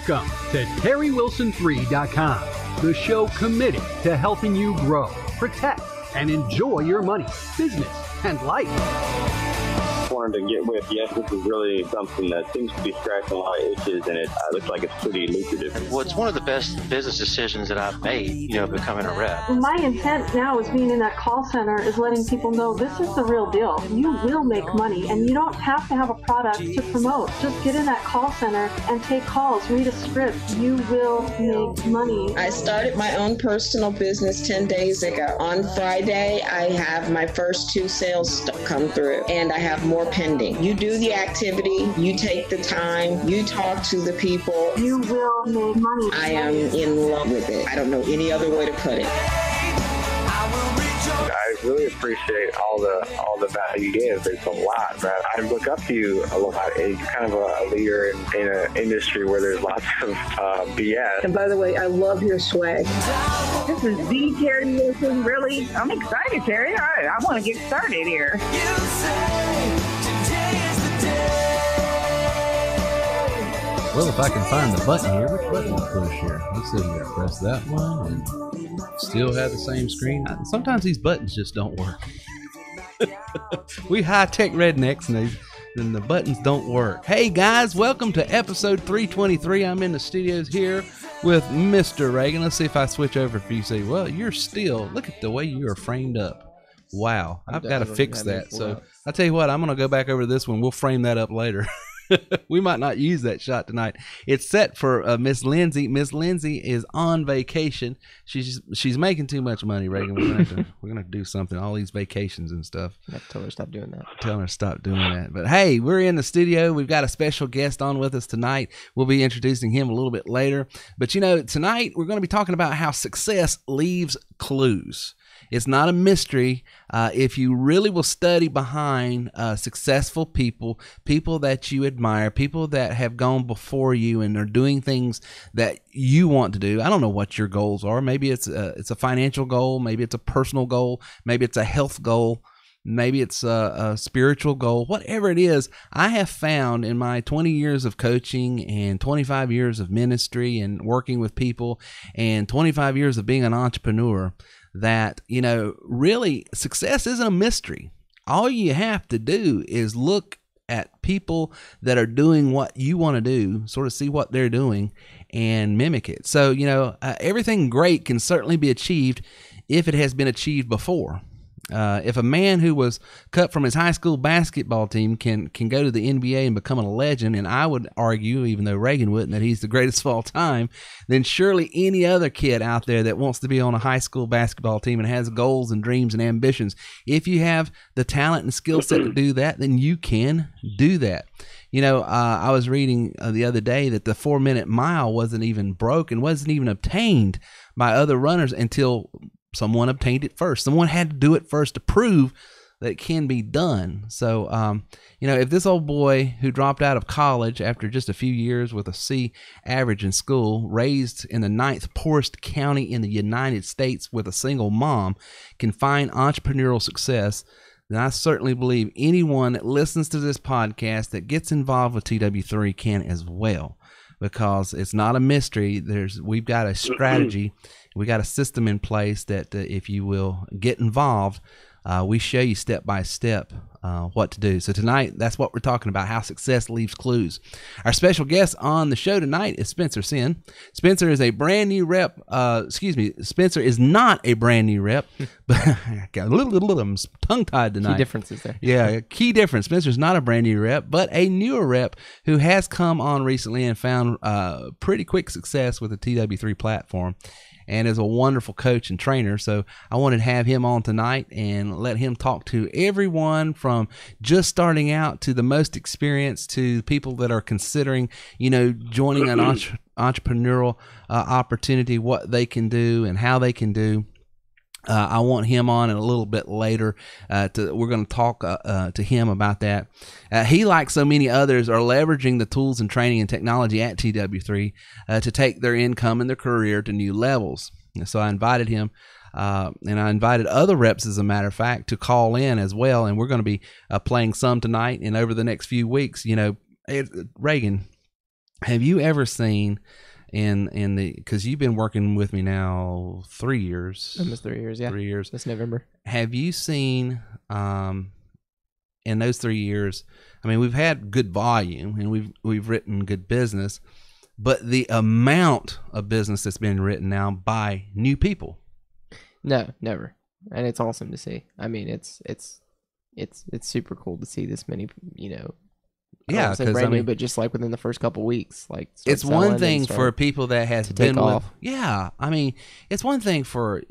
Welcome to TerryWilson3.com, the show committed to helping you grow, protect, and enjoy your money, business, and life. Wanted to get with you. This is really something that seems to be scratching a lot of itches, and it looks like it's pretty lucrative. Well, it's one of the best business decisions that I've made, becoming a rep. My intent now is being in that call center is letting people know this is the real deal. You will make money, and you don't have to have a product to promote. Just get in that call center and take calls, read a script. You will make money. I started my own personal business 10 days ago. On Friday, I have my first 2 sales come through, and I have more pending. You do the activity, you take the time, you talk to the people. You will make money. I am in love with it. I don't know any other way to put it. I really appreciate all the value you give. It's a lot, but I look up to you a lot. You're kind of a leader in an industry where there's lots of BS. And by the way, I love your swag. This is the Terry Wilson. Really? I'm excited, Terry. All right, I want to get started here. Well, if I can find the button here, which button to push here? Let's see if we can press that one and still have the same screen. Sometimes these buttons just don't work. We high-tech rednecks and the buttons don't work. Hey guys, welcome to episode 323. I'm in the studios here with Mr. Reagan. Let's see if I switch over for you. Say, well, you're still, look at the way you are framed up. Wow, I've got to fix that. So I'll tell you what, I'm going to go back over this one. We'll frame that up later. We might not use that shot tonight. It's set for Miss Lindsay. Miss Lindsay is on vacation. She's making too much money, Reagan. We're gonna do something. All these vacations and stuff. I have to tell her to stop doing that. Tell her to stop doing that. But hey, we're in the studio. We've got a special guest on with us tonight. We'll be introducing him a little bit later. But tonight we're going to be talking about how success leaves clues. It's not a mystery. If you really will study behind successful people, people that you admire, people that have gone before you and are doing things that you want to do. I don't know what your goals are. Maybe it's a financial goal. Maybe it's a personal goal. Maybe it's a health goal. Maybe it's a spiritual goal. Whatever it is, I have found in my 20 years of coaching and 25 years of ministry and working with people and 25 years of being an entrepreneur that, really success isn't a mystery. All you have to do is look at people that are doing what you want to do, sort of see what they're doing and mimic it. So, everything great can certainly be achieved if it has been achieved before. If a man who was cut from his high school basketball team can go to the NBA and become a legend, and I would argue, even though Reagan wouldn't, that he's the greatest of all time, then surely any other kid out there that wants to be on a high school basketball team and has goals and dreams and ambitions, if you have the talent and skill set to do that, then you can do that. You know, I was reading the other day that the 4-minute mile wasn't even broken, wasn't even obtained by other runners until someone obtained it first. Someone had to do it first to prove that it can be done. So, you know, if this old boy who dropped out of college after just a few years with a C average in school, raised in the 9th poorest county in the United States with a single mom, can find entrepreneurial success, then I certainly believe anyone that listens to this podcast that gets involved with TW3 can as well, because it's not a mystery. We've got a strategy. We got a system in place that if you will get involved, we show you step by step what to do. So tonight, that's what we're talking about, how success leaves clues. Our special guest on the show tonight is Spencer Sin. Spencer is a brand new rep. Spencer is not a brand new rep, but I got a little I'm tongue-tied tonight. Key differences there. Yeah, key difference. Spencer's not a brand new rep, but a newer rep who has come on recently and found pretty quick success with the TW3 platform, and is a wonderful coach and trainer. So I wanted to have him on tonight and let him talk to everyone from just starting out to the most experienced to people that are considering, you know, joining an entrepreneurial opportunity, what they can do and how they can do. I want him on a little bit later. We're going to talk to him about that. He, like so many others, are leveraging the tools and training and technology at TW3 to take their income and their career to new levels. And so I invited him, and I invited other reps, as a matter of fact, to call in as well. And we're going to be playing some tonight and over the next few weeks. You know, Reagan, have you ever seen... because you've been working with me now 3 years. Almost 3 years, yeah. 3 years. This November. Have you seen, in those 3 years, I mean, we've had good volume and we've written good business, but the amount of business that's been written now by new people? No, never. And it's awesome to see. I mean, it's super cool to see this many, you know. Yeah, because I mean, but just like within the first couple weeks, like it's one thing for people that has been with. Yeah, I mean, it's one thing for.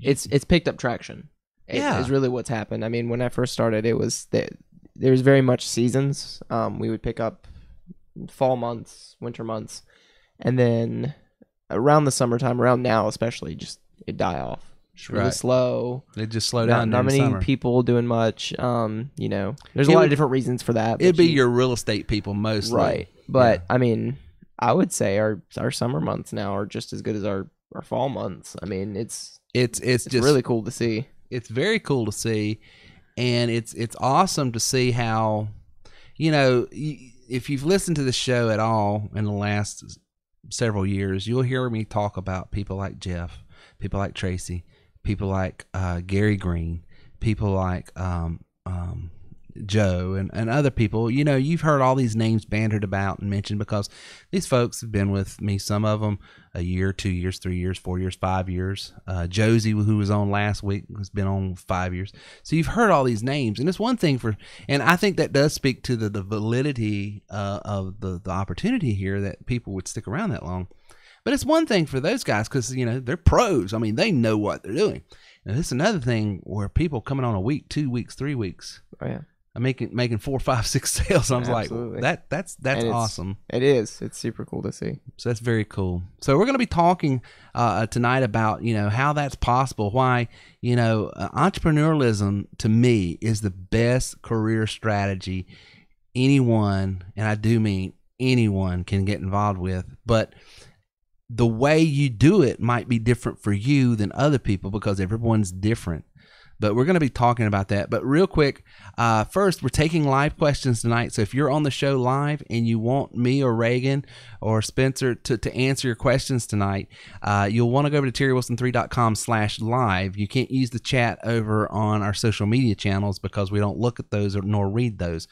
It's picked up traction. Yeah, is really what's happened. I mean, when I first started, it was that there was very much seasons. We would pick up fall months, winter months, and then around the summertime, around now especially, just it die off. Just really slow. They just slow down. Not many summer. People doing much. You know, there's a lot of different reasons for that. It'd be your real estate people mostly, right? But I mean, I would say our summer months now are just as good as our fall months. I mean, it's just really cool to see. It's very cool to see, and it's awesome to see how, you know, if you've listened to the show at all in the last several years, you'll hear me talk about people like Jeff, people like Tracy, people like Gary Green, people like Joe and other people. You know, you've heard all these names bantered about and mentioned because these folks have been with me, some of them a year, 2 years, 3 years, 4 years, 5 years. Josie, who was on last week, has been on 5 years. So you've heard all these names, and it's one thing and I think that does speak to the validity of the opportunity here, that people would stick around that long. But it's one thing for those guys because, you know, they're pros. I mean, they know what they're doing. And it's another thing where people coming on a week, 2 weeks, 3 weeks. Oh, yeah. I'm making 4, 5, 6 sales. I was Absolutely. like, that's awesome. It is. It's super cool to see. So that's very cool. So we're going to be talking tonight about, you know, how that's possible. Why, you know, entrepreneurialism to me is the best career strategy anyone, and I do mean anyone, can get involved with. But the way you do it might be different for you than other people because everyone's different. But we're going to be talking about that. But real quick, first, we're taking live questions tonight. So if you're on the show live and you want me or Reagan or Spencer to answer your questions tonight, you'll want to go over to terrywilson3.com/live. You can't use the chat over on our social media channels because we don't look at those nor read those.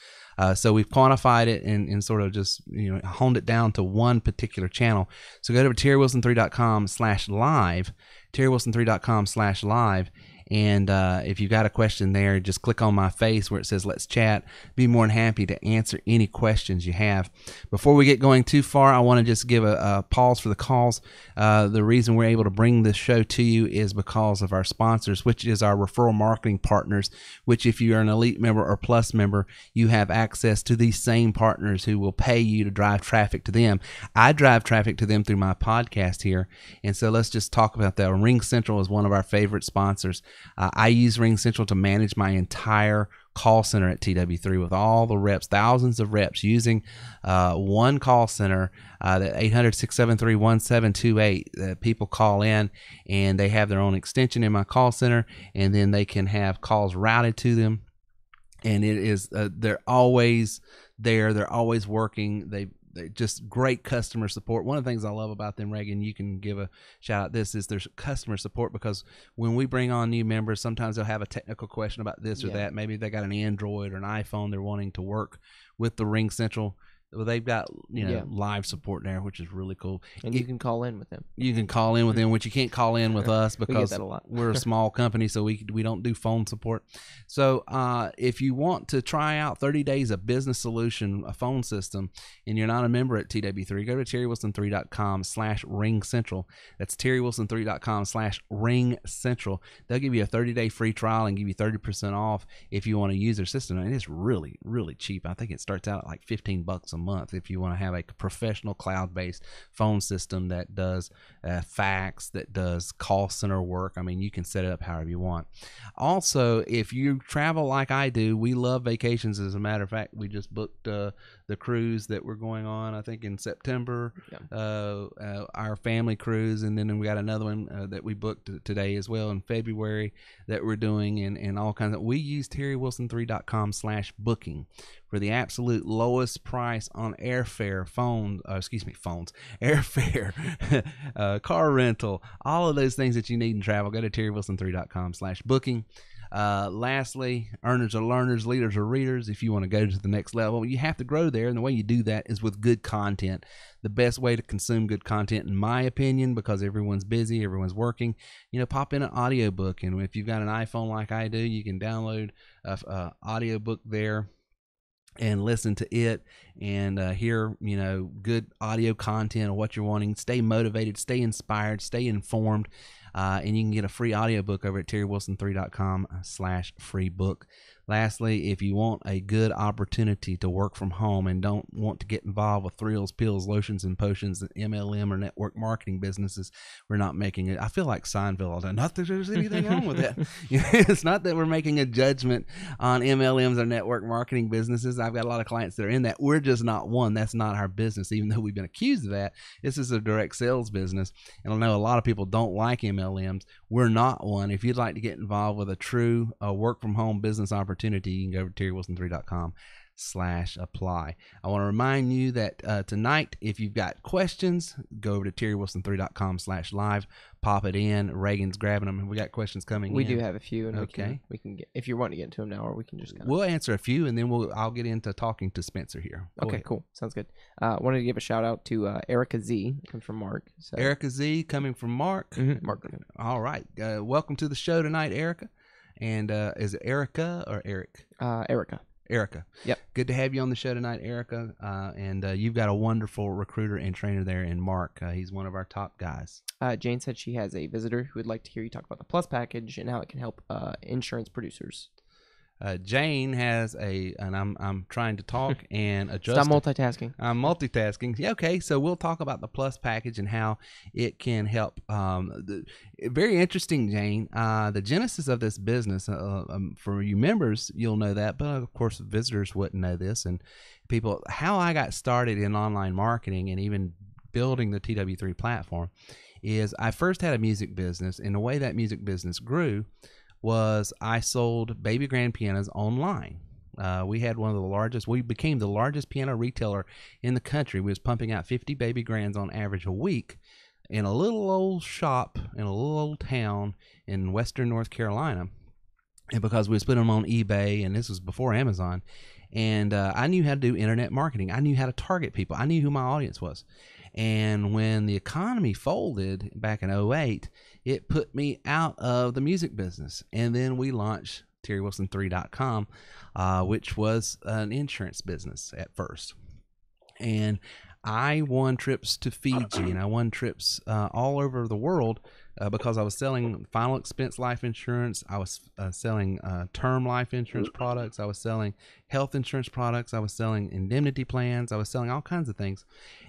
So we've quantified it and sort of just, you know, honed it down to one particular channel. So go to terrywilson3.com/live, terrywilson3.com/live. And if you've got a question there, just click on my face where it says Let's Chat. Be more than happy to answer any questions you have. Before we get going too far, I want to just give a pause for the calls. The reason we're able to bring this show to you is because of our sponsors, which is our referral marketing partners, which if you are an Elite member or Plus member, you have access to these same partners who will pay you to drive traffic to them. I drive traffic to them through my podcast here. And so let's just talk about that. Ring Central is one of our favorite sponsors. I use Ring Central to manage my entire call center at TW3 with all the reps, thousands of reps using one call center, that 800-673-1728. People call in and they have their own extension in my call center, and then they can have calls routed to them. And it is they're always there. They're always working. They're just great customer support. One of the things I love about them, Reagan, you can give a shout out, this is there's customer support, because when we bring on new members, sometimes they'll have a technical question about this or that. Maybe they got an Android or an iPhone they're wanting to work with the Ring Central. Well, they've got live support there, which is really cool. And you can call in with them. You can call in with them, which you can't call in with us because we're a small company, so we don't do phone support. So if you want to try out 30 days of Business Solution, a phone system, and you're not a member at TW3, go to terrywilson3.com/ringcentral. That's terrywilson3.com/ringcentral. They'll give you a 30-day free trial and give you 30% off if you want to use their system. And it's really, really cheap. I think it starts out at like $15 a month if you want to have a professional cloud-based phone system that does fax, that does call center work. I mean, you can set it up however you want. Also, if you travel like I do, we love vacations. As a matter of fact, we just booked the cruise that we're going on, I think in September, our family cruise, and then we got another one that we booked today as well in February that we're doing, and all kinds of. We use terrywilson3.com/booking for the absolute lowest price on airfare, airfare, car rental, all of those things that you need in travel. Go to terrywilson3.com/booking. Lastly, earners are learners, leaders are readers. If you want to go to the next level, you have to grow there, and the way you do that is with good content. The best way to consume good content, in my opinion, because everyone's busy, everyone's working, pop in an audiobook. And if you've got an iPhone like I do, you can download an audiobook there and listen to it and hear, good audio content of what you're wanting. Stay motivated, stay inspired, stay informed. And you can get a free audiobook over at terrywilson3.com/free book. Lastly, if you want a good opportunity to work from home and don't want to get involved with thrills, pills, lotions, and potions, MLM or network marketing businesses, we're not making it. I feel like Seinfeld all day. Not that there's anything wrong with that. It's not that we're making a judgment on MLMs or network marketing businesses. I've got a lot of clients that are in that. We're just not one. That's not our business, even though we've been accused of that. This is a direct sales business. And I know a lot of people don't like MLMs. We're not one. If you'd like to get involved with a true work from home business opportunity, you can go over to terrywilson3.com/apply. I want to remind you that tonight, if you've got questions, go over to terrywilson3.com/live, pop it in. Reagan's grabbing them, and we got questions coming in. We do have a few, and okay. we can get, if you want to get into them now, or we can just we'll answer a few, and then I'll get into talking to Spencer here. Okay, cool. Sounds good. Wanted to give a shout out to Erica Z, comes from Mark. So. Erica Z coming from Mark. Mm-hmm. Mark. All right. Welcome to the show tonight, Erica. And is it Erica or Eric? Erica. Erica. Yep. Good to have you on the show tonight, Erica. And you've got a wonderful recruiter and trainer there in Mark. He's one of our top guys. Jane said she has a visitor who would like to hear you talk about the Plus package and how it can help insurance producers. Jane has and I'm trying to talk and adjust. Stop multitasking. I'm multitasking. Yeah, okay, so we'll talk about the Plus package and how it can help. Very interesting, Jane. The genesis of this business, for you members, you'll know that, but of course visitors wouldn't know this. And people, how I got started in online marketing and even building the TW3 platform is I first had a music business, and the way that music business grew was I sold baby grand pianos online. We had one of the largest, we became the largest piano retailer in the country. We was pumping out 50 baby grands on average a week in a little old shop in a little old town in western North Carolina. And because we was putting them on eBay, and this was before Amazon, and I knew how to do internet marketing. I knew how to target people. I knew who my audience was. And when the economy folded back in '08, it put me out of the music business. And then we launched TerryWilson3.com, which was an insurance business at first. And I won trips to Fiji, and I won trips all over the world because I was selling final expense life insurance. I was selling term life insurance products. I was selling health insurance products. I was selling indemnity plans. I was selling all kinds of things.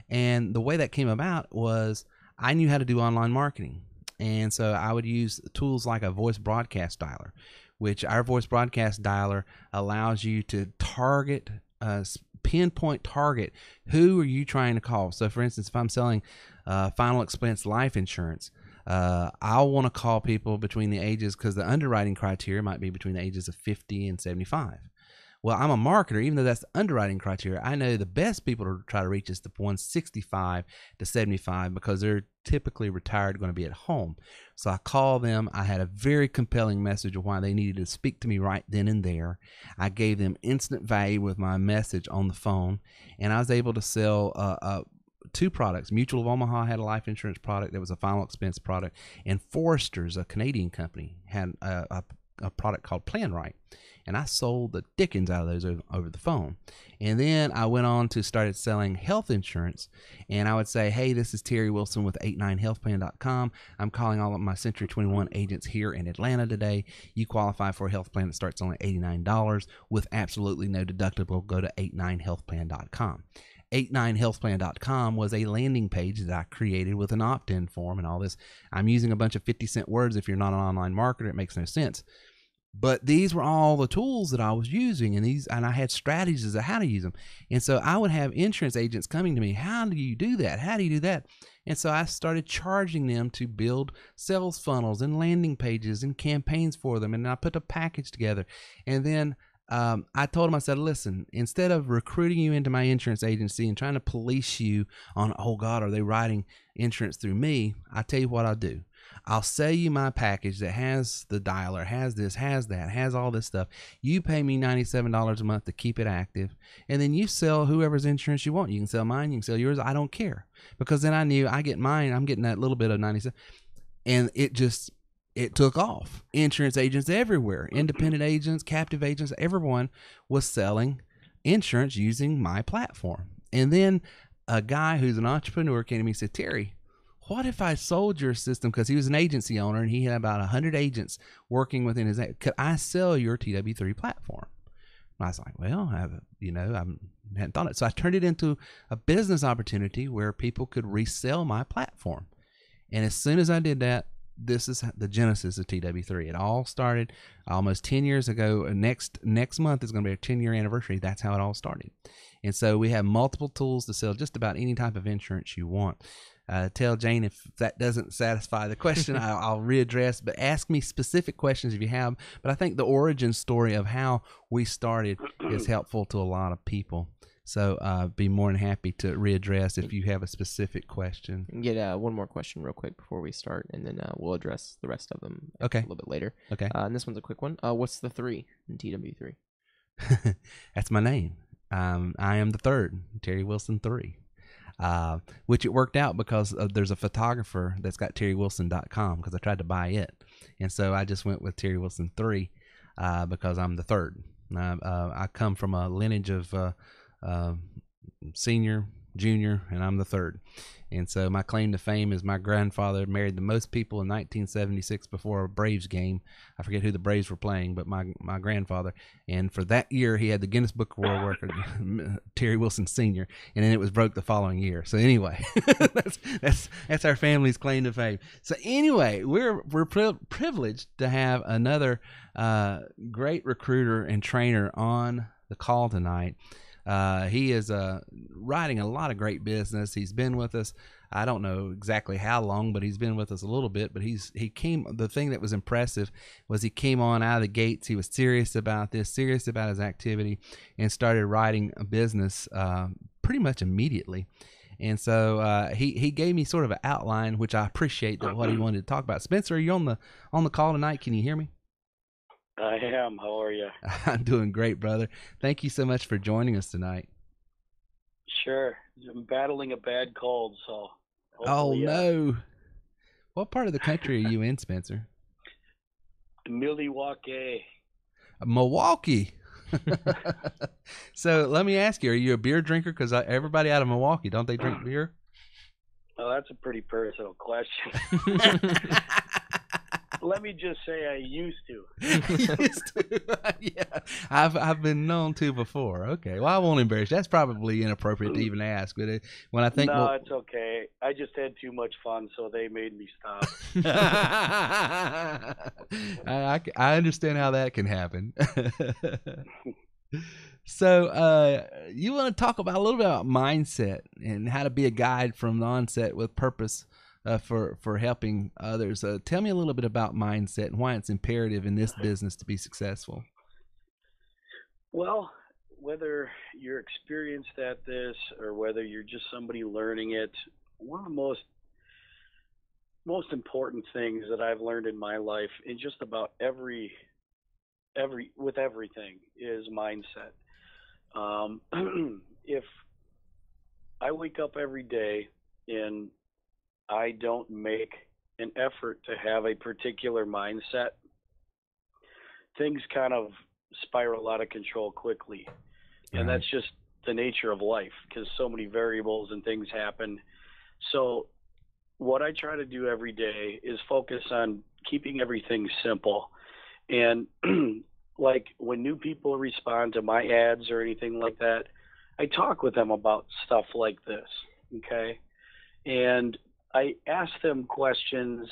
And the way that came about was I knew how to do online marketing. And so I would use tools like a voice broadcast dialer, which our voice broadcast dialer allows you to target pinpoint target who are you trying to call. So for instance, if I'm selling final expense life insurance, I'll want to call people between the ages, because the underwriting criteria might be between the ages of 50 and 75. Well, I'm a marketer. Even though that's the underwriting criteria, I know the best people to try to reach is the ones 65 to 75, because they're typically retired, going to be at home. So I call them. I had a very compelling message of why they needed to speak to me right then and there. I gave them instant value with my message on the phone, and I was able to sell two products. Mutual of Omaha had a life insurance product that was a final expense product, and Foresters, a Canadian company, had a product called Plan Right. And I sold the dickens out of those over the phone. And then I went on to started selling health insurance. And I would say, hey, this is Terry Wilson with 89healthplan.com. I'm calling all of my Century 21 agents here in Atlanta today. You qualify for a health plan that starts only $89 with absolutely no deductible. Go to 89healthplan.com. 89healthplan.com was a landing page that I created with an opt-in form and all this. I'm using a bunch of 50-cent words. If you're not an online marketer, it makes no sense. But these were all the tools that I was using, and I had strategies of how to use them. And so I would have insurance agents coming to me, how do you do that? How do you do that? And so I started charging them to build sales funnels and landing pages and campaigns for them. And I put a package together. And then I told them, I said, listen, instead of recruiting you into my insurance agency and trying to police you on, oh God, are they writing insurance through me? I tell you what I'll do. I'll sell you my package that has the dialer, has this, has that, has all this stuff. You pay me $97 a month to keep it active, and then you sell whoever's insurance you want. You can sell mine, you can sell yours. I don't care, because then I knew I get mine. I'm getting that little bit of 97, and it took off. Insurance agents everywhere, independent agents, captive agents, everyone was selling insurance using my platform. And then a guy who's an entrepreneur came to me and said, Terry, what if I sold your system? Because he was an agency owner and he had about 100 agents working within his. Could I sell your TW3 platform? And I was like, well, I hadn't thought it. So I turned it into a business opportunity where people could resell my platform. And as soon as I did that, this is the genesis of TW3. It all started almost 10 years ago. Next month is going to be a 10-year anniversary. That's how it all started. And so we have multiple tools to sell just about any type of insurance you want. Tell Jane if that doesn't satisfy the question, I'll readdress, but ask me specific questions if you have. But I think the origin story of how we started is helpful to a lot of people. So be more than happy to readdress if you have a specific question. Get one more question real quick before we start, and then we'll address the rest of them a little bit later. Okay. And this one's a quick one. What's the 3 in TW3? That's my name. I am the third, Terry Wilson 3. Which it worked out because there's a photographer that's got TerryWilson.com, because I tried to buy it. And so I just went with Terry Wilson 3 because I'm the third. I come from a lineage of senior, junior, and I'm the third. And so my claim to fame is my grandfather married the most people in 1976 before a Braves game. I forget who the Braves were playing, but my grandfather. And for that year, he had the Guinness Book of World Record, Terry Wilson Sr., and then it was broke the following year. So anyway, that's our family's claim to fame. So anyway, we're privileged to have another great recruiter and trainer on the call tonight. He is writing a lot of great business. He's been with us, I don't know exactly how long, but he's been with us a little bit. But the thing that was impressive was he came on out of the gates. He was serious about this, serious about his activity, and started writing a business pretty much immediately. And so he gave me sort of an outline, which I appreciate, that what he wanted to talk about. Spencer, are you on the call tonight? Can you hear me? I am. How are you? I'm doing great, brother. Thank you so much for joining us tonight. Sure. I'm battling a bad cold, so Oh, hopefully, no. What part of the country are you in, Spencer? Milwaukee. Milwaukee. So let me ask you, are you a beer drinker? Because everybody out of Milwaukee, don't they drink beer? Oh, that's a pretty personal question. Let me just say I used to. Used to. Yeah, I've been known to before. Okay, well, I won't embarrass you. That's probably inappropriate to even ask, but when I think, No, it's okay. I just had too much fun, so they made me stop. I understand how that can happen. So, you want to talk about a little bit about mindset and how to be a guide from the onset with purpose for helping others. Tell me a little bit about mindset and why it's imperative in this business to be successful. Well, whether you're experienced at this or whether you're just somebody learning it, one of the most important things that I've learned in my life in just about with everything is mindset. If I wake up every day and I don't make an effort to have a particular mindset, things kind of spiral out of control quickly. And that's just the nature of life because so many variables and things happen. So what I try to do every day is focus on keeping everything simple. And like when new people respond to my ads or anything like that, I talk with them about stuff like this, okay? And I ask them questions.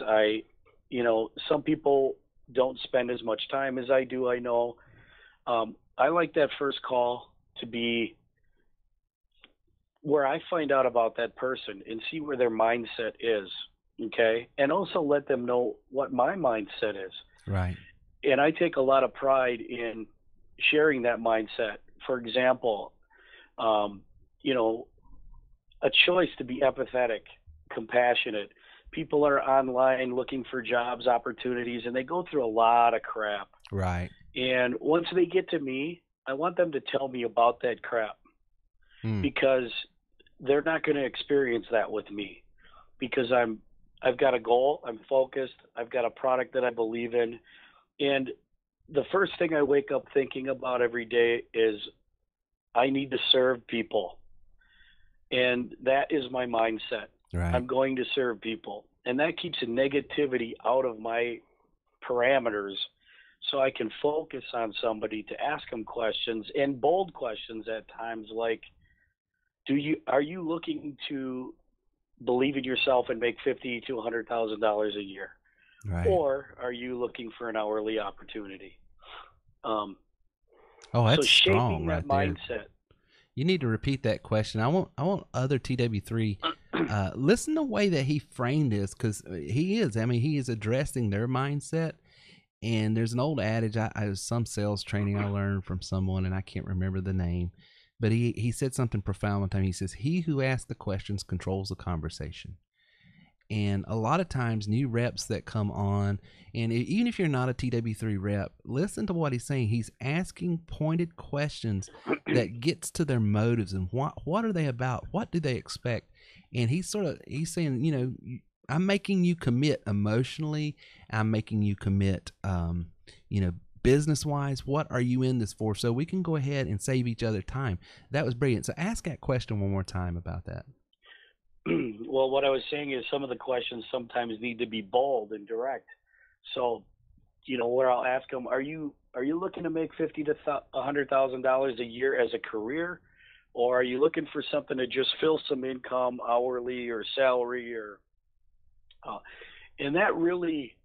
Some people don't spend as much time as I do, I know. I like that first call to be where I find out about that person and see where their mindset is, okay? And also let them know what my mindset is. Right. And I take a lot of pride in sharing that mindset. For example, a choice to be empathetic, compassionate. People are online looking for jobs, opportunities, and they go through a lot of crap. Right. And once they get to me, I want them to tell me about that crap because they're not going to experience that with me because I've got a goal, I'm focused, I've got a product that I believe in. And the first thing I wake up thinking about every day is I need to serve people. And that is my mindset. Right. I'm going to serve people. And that keeps the negativity out of my parameters so I can focus on somebody to ask them questions and bold questions at times like, are you looking to believe in yourself and make $50,000 to $100,000 a year? Right. Or are you looking for an hourly opportunity? Oh, that's so shaping strong that right mindset. there. You need to repeat that question. I want other TW3 listen to the way that he framed this because he is addressing their mindset. And there's an old adage, I some sales training I learned from someone, and I can't remember the name, but he said something profound one time. He says, "He who asks the questions controls the conversation." And a lot of times new reps that come on, and even if you're not a TW3 rep, listen to what he's saying. He's asking pointed questions that gets to their motives and what are they about? What do they expect? And he's saying, I'm making you commit emotionally. I'm making you commit, business wise. What are you in this for? So we can go ahead and save each other time. That was brilliant. So ask that question one more time about that. Well, what I was saying is some of the questions sometimes need to be bold and direct. So, where I'll ask them, are you looking to make $50,000 to $100,000 a year as a career, or are you looking for something to just fill some income, hourly or salary, and that really,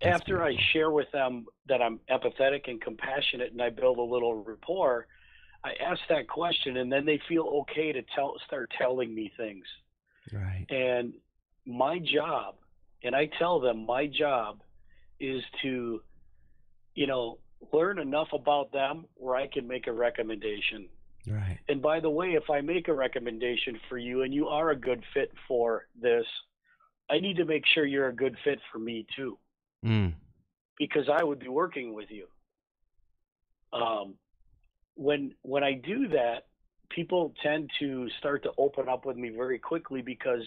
That's after beautiful. I share with them that I'm empathetic and compassionate, and I build a little rapport, I ask that question, and then they feel okay to start telling me things. Right. And my job, and I tell them my job is to, learn enough about them where I can make a recommendation. Right. And by the way, if I make a recommendation for you and you are a good fit for this, I need to make sure you're a good fit for me too. Because I would be working with you. When I do that, people tend to start to open up with me very quickly because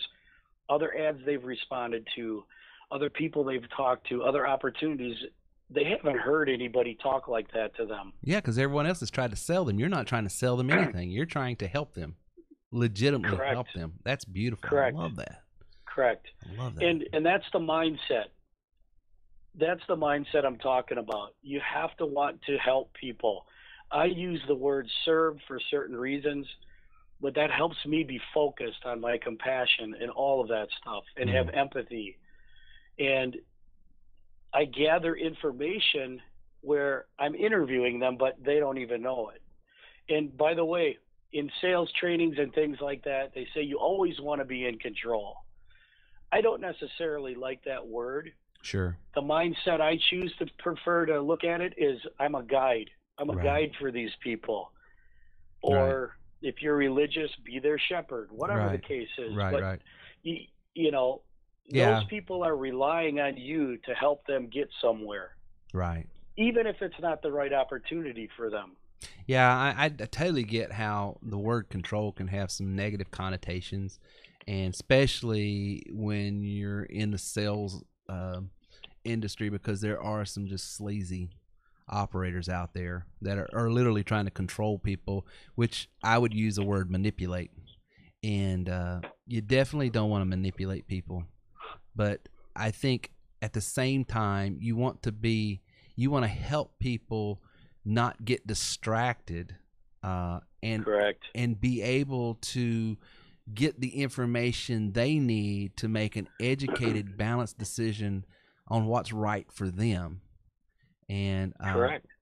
other ads they've responded to, other people they've talked to, other opportunities, they haven't heard anybody talk like that to them. Yeah, because everyone else has tried to sell them. You're not trying to sell them anything. You're trying to help them, legitimately Correct. help them. That's beautiful. Correct. I love that. Correct. I love that. And that's the mindset. That's the mindset I'm talking about. You have to want to help people. I use the word serve for certain reasons, but that helps me be focused on my compassion and all of that stuff and have empathy. And I gather information where I'm interviewing them, but they don't even know it. And by the way, in sales trainings and things like that, they say you always want to be in control. I don't necessarily like that word. Sure. The mindset I choose to prefer to look at it is I'm a guide. I'm a guide for these people. Or if you're religious, be their shepherd, whatever the case is. But you know, those people are relying on you to help them get somewhere. Right. Even if it's not the right opportunity for them. Yeah, I totally get how the word control can have some negative connotations, and especially when you're in the sales industry, because there are some just sleazy operators out there that are literally trying to control people, which I would use the word manipulate. And you definitely don't want to manipulate people. But I think at the same time, you want to help people not get distracted and be able to get the information they need to make an educated, balanced decision on what's right for them. And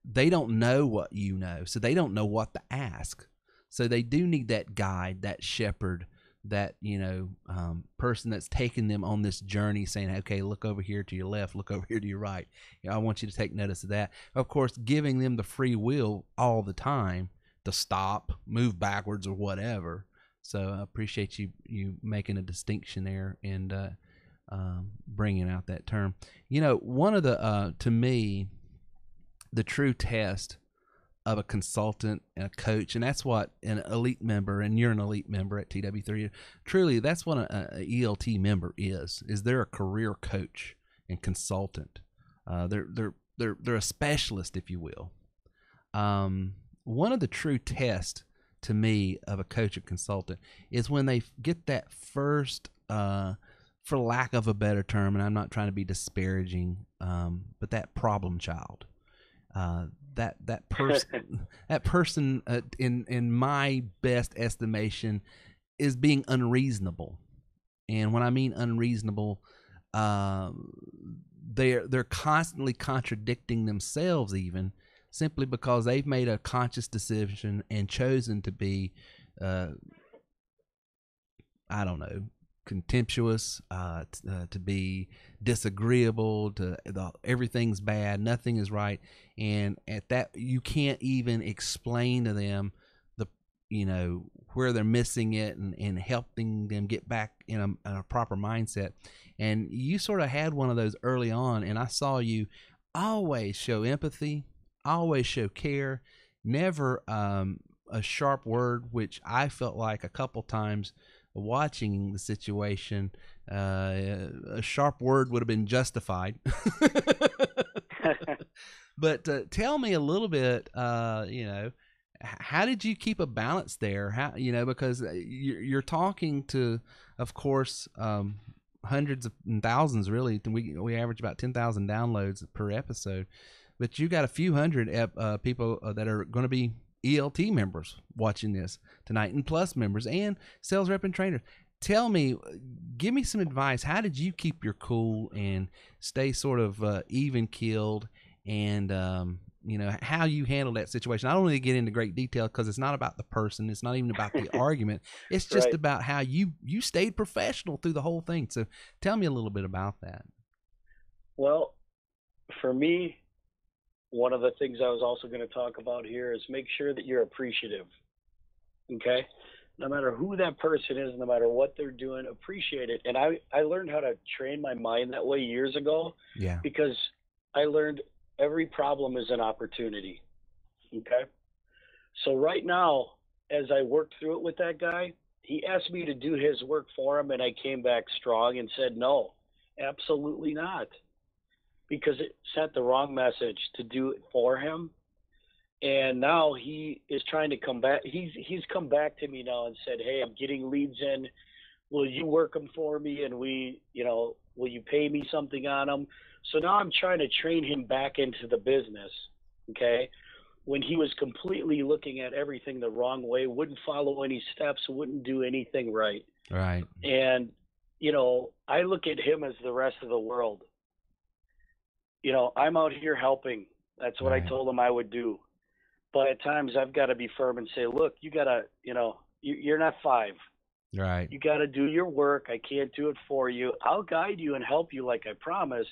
they don't know what you know, so they don't know what to ask. So they do need that guide, that shepherd, that person that's taking them on this journey, saying, okay, look over here to your left, look over here to your right. I want you to take notice of that. Of course, giving them the free will all the time to stop, move backwards, or whatever. So I appreciate you making a distinction there and bringing out that term. One of the to me, the true test of a consultant and a coach, and that's what an elite member, and you're an elite member at TW3, truly that's what an ELT member is they're a career coach and consultant. They're a specialist, if you will. One of the true tests to me of a coach or consultant is when they get that first, for lack of a better term, and I'm not trying to be disparaging, but that problem child. That person in my best estimation is being unreasonable. And when I mean unreasonable, they're constantly contradicting themselves, even simply because they've made a conscious decision and chosen to be contemptuous, to be disagreeable, to everything's bad, nothing is right, and at that you can't even explain to them where they're missing it and helping them get back in a proper mindset. And you sort of had one of those early on, and I saw you always show empathy, always show care, never a sharp word, which I felt like a couple times watching the situation, a sharp word would have been justified. But tell me a little bit, how did you keep a balance there? How, because you're talking to, of course, hundreds and thousands, really. We average about 10,000 downloads per episode, but you got a few hundred people that are going to be ELT members watching this tonight, and plus members and sales rep and trainers. Tell me, give me some advice. How did you keep your cool and stay sort of even keeled, and how you handled that situation? I don't really get into great detail because it's not about the person. It's not even about the argument. It's just about how you stayed professional through the whole thing. So tell me a little bit about that. Well, for me, one of the things I was also going to talk about here is make sure that you're appreciative. Okay? No matter who that person is, no matter what they're doing, appreciate it. And I learned how to train my mind that way years ago. Yeah. Because I learned every problem is an opportunity. Okay? So right now, as I worked through it with that guy, he asked me to do his work for him, and I came back strong and said, no, absolutely not, because it sent the wrong message to do it for him. And now he is trying to come back. He's come back to me now and said, hey, I'm getting leads in. Will you work them for me? And will you pay me something on them? So now I'm trying to train him back into the business. Okay. When he was completely looking at everything the wrong way, wouldn't follow any steps, wouldn't do anything right. Right. And, I look at him as the rest of the world. I'm out here helping. That's what Right. I told him I would do. But at times I've got to be firm and say, look, you got to, you're not 5. Right. You got to do your work. I can't do it for you. I'll guide you and help you like I promised.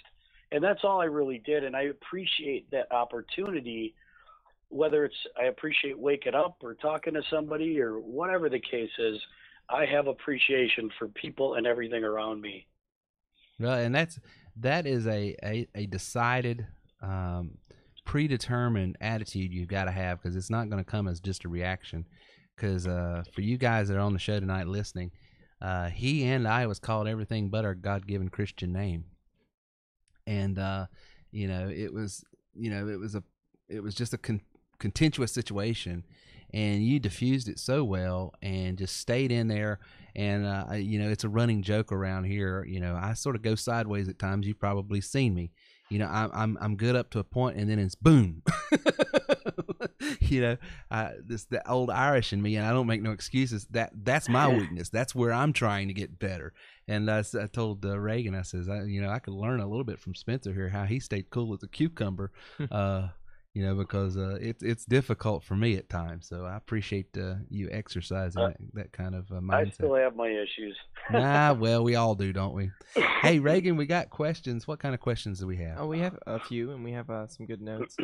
And that's all I really did. And I appreciate that opportunity, whether it's I appreciate waking up or talking to somebody or whatever the case is. I have appreciation for people and everything around me. Well, and that is a decided, predetermined attitude you've got to have, because it's not going to come as just a reaction. Because for you guys that are on the show tonight listening, he and I was called everything but our God-given Christian name, and it was just a contentious situation, and you diffused it so well and just stayed in there. And it's a running joke around here. I sort of go sideways at times. You've probably seen me. I'm good up to a point, and then it's boom. This the old Irish in me, and I don't make no excuses. That's my weakness. That's where I'm trying to get better. And I told Reagan, I says, I could learn a little bit from Spencer here, how he stayed cool as a cucumber. Because it's difficult for me at times. So I appreciate you exercising that kind of mindset. I still have my issues. Well, we all do, don't we? Hey, Reagan, we got questions. What kind of questions do we have? Oh, we have a few, and we have some good notes.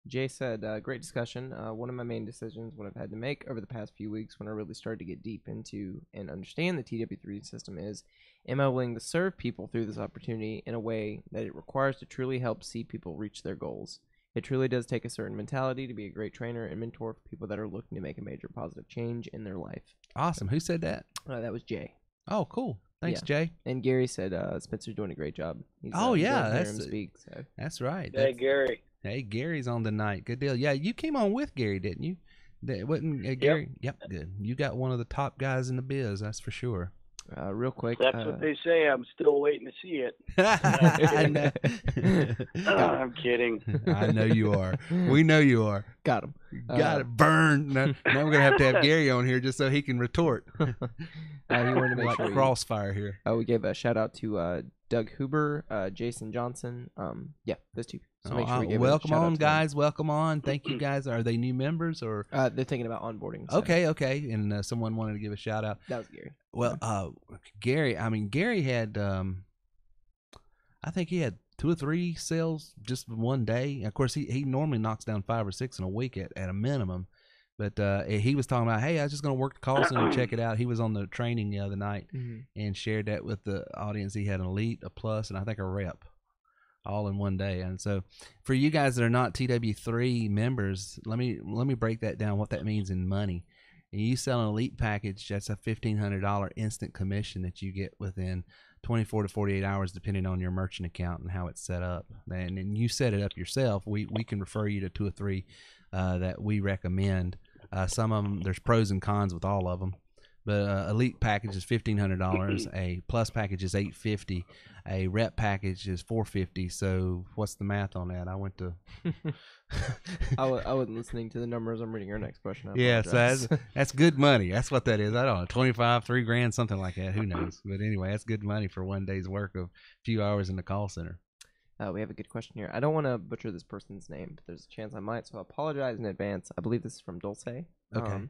Jay said, great discussion. One of my main decisions what I've had to make over the past few weeks when I really started to get deep into and understand the TW3 system is, am I willing to serve people through this opportunity in a way that it requires to truly help see people reach their goals? It truly does take a certain mentality to be a great trainer and mentor for people that are looking to make a major positive change in their life. Awesome. Who said that? That was Jay. Oh, cool. Thanks, Jay. And Gary said Spencer's doing a great job. He's, that's right. Hey, Gary. Hey, Gary's on tonight. Good deal. Yeah, you came on with Gary, didn't you? Wasn't Gary? Yep, good. You got one of the top guys in the biz, that's for sure. Real quick. That's what they say. I'm still waiting to see it. I'm kidding. I know you are. We know you are. Got him. Got it burned. Now we're going to have Gary on here just so he can retort. He wanted to make like sure crossfire here. We gave a shout out to Doug Huber, Jason Johnson. Those two. So make sure we give welcome on, guys. Welcome on. Thank you, guys. Are they new members or? They're thinking about onboarding. So. Okay. And someone wanted to give a shout out. That was Gary. Well, Gary. I mean, Gary had. I think he had 2 or 3 sales just one day. Of course, he normally knocks down 5 or 6 in a week at a minimum. But he was talking about, hey, I was just going to work the call center and check it out. He was on the training the other night and shared that with the audience. He had an elite, a plus, and I think a rep all in one day. And so for you guys that are not TW3 members, let me break that down, what that means in money. And you sell an elite package, that's a $1,500 instant commission that you get within 24 to 48 hours, depending on your merchant account and how it's set up. And you set it up yourself. We can refer you to 2 or 3 that we recommend. Some of them, there's pros and cons with all of them. But elite package is $1,500. A plus package is $850. A rep package is $450. So what's the math on that? I went to. I wasn't listening to the numbers. I'm reading your next question. Yeah, so that's good money. That's what that is. I don't know, 25, $3,000, something like that. Who knows? But anyway, that's good money for one day's work of a few hours in the call center. We have a good question here. I don't want to butcher this person's name, but there's a chance I might, so I apologize in advance. I believe this is from Dulce. Okay.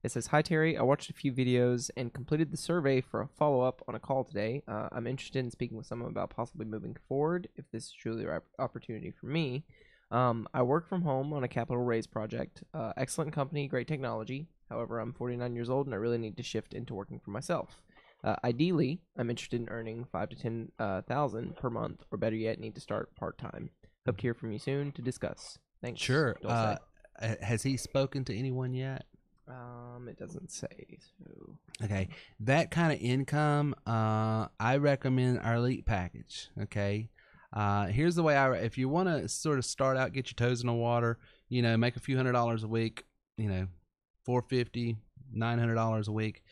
It says, hi, Terry. I watched a few videos and completed the survey for a follow-up on a call today. I'm interested in speaking with someone about possibly moving forward if this is truly the right opportunity for me. I work from home on a capital raise project. Excellent company, great technology. However, I'm 49 years old and I really need to shift into working for myself. Ideally, I'm interested in earning $5,000 to $10,000 per month, or better yet, need to start part-time. Hope to hear from you soon to discuss. Thanks. Sure. Has he spoken to anyone yet? It doesn't say. So. Okay, that kind of income, I recommend our elite package. Okay, here's the way if you want to sort of start out, get your toes in the water, make a few $100s a week, $450, $900 a week.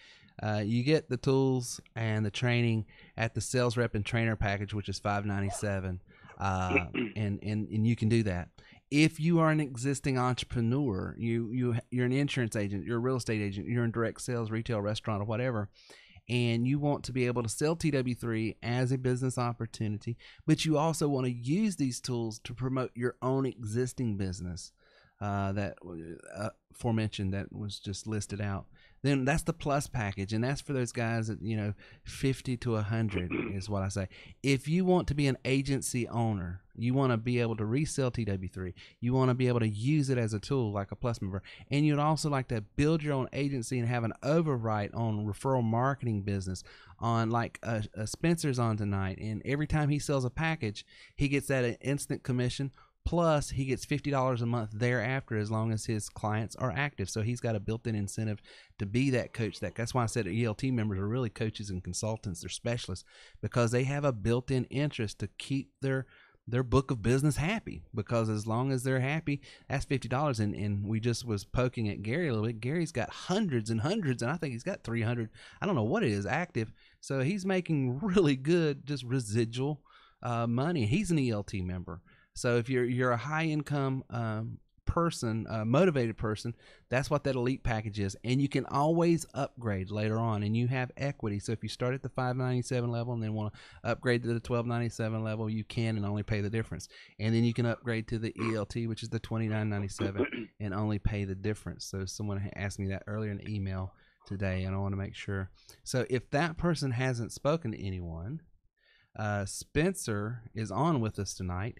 You get the tools and the training at the sales rep and trainer package, which is $597, and you can do that. If you are an existing entrepreneur, you're an insurance agent, you're a real estate agent, you're in direct sales, retail, restaurant, or whatever, and you want to be able to sell TW3 as a business opportunity, but you also want to use these tools to promote your own existing business, that aforementioned that was just listed out, then that's the plus package, and that's for those guys that 50 to 100 is what I say. If you want to be an agency owner, you want to be able to resell TW3, you want to be able to use it as a tool like a plus member, and you'd also like to build your own agency and have an overwrite on referral marketing business on like Spencer's on tonight, and every time he sells a package, he gets that instant commission. Plus, he gets $50 a month thereafter as long as his clients are active. So he's got a built-in incentive to be that coach. That's why I said ELT members are really coaches and consultants. They're specialists because they have a built-in interest to keep their book of business happy. Because as long as they're happy, that's $50. And we just was poking at Gary a little bit. Gary's got hundreds and hundreds, and I think he's got 300. I don't know what it is active. So he's making really good just residual money. He's an ELT member. So if you're a high income person, motivated person, that's what that elite package is. And you can always upgrade later on, and you have equity. So if you start at the $597 level and then want to upgrade to the $1297 level, you can and only pay the difference. And then you can upgrade to the ELT, which is the $2997, and only pay the difference. So someone asked me that earlier in the email today, and I want to make sure. So if that person hasn't spoken to anyone, Spencer is on with us tonight.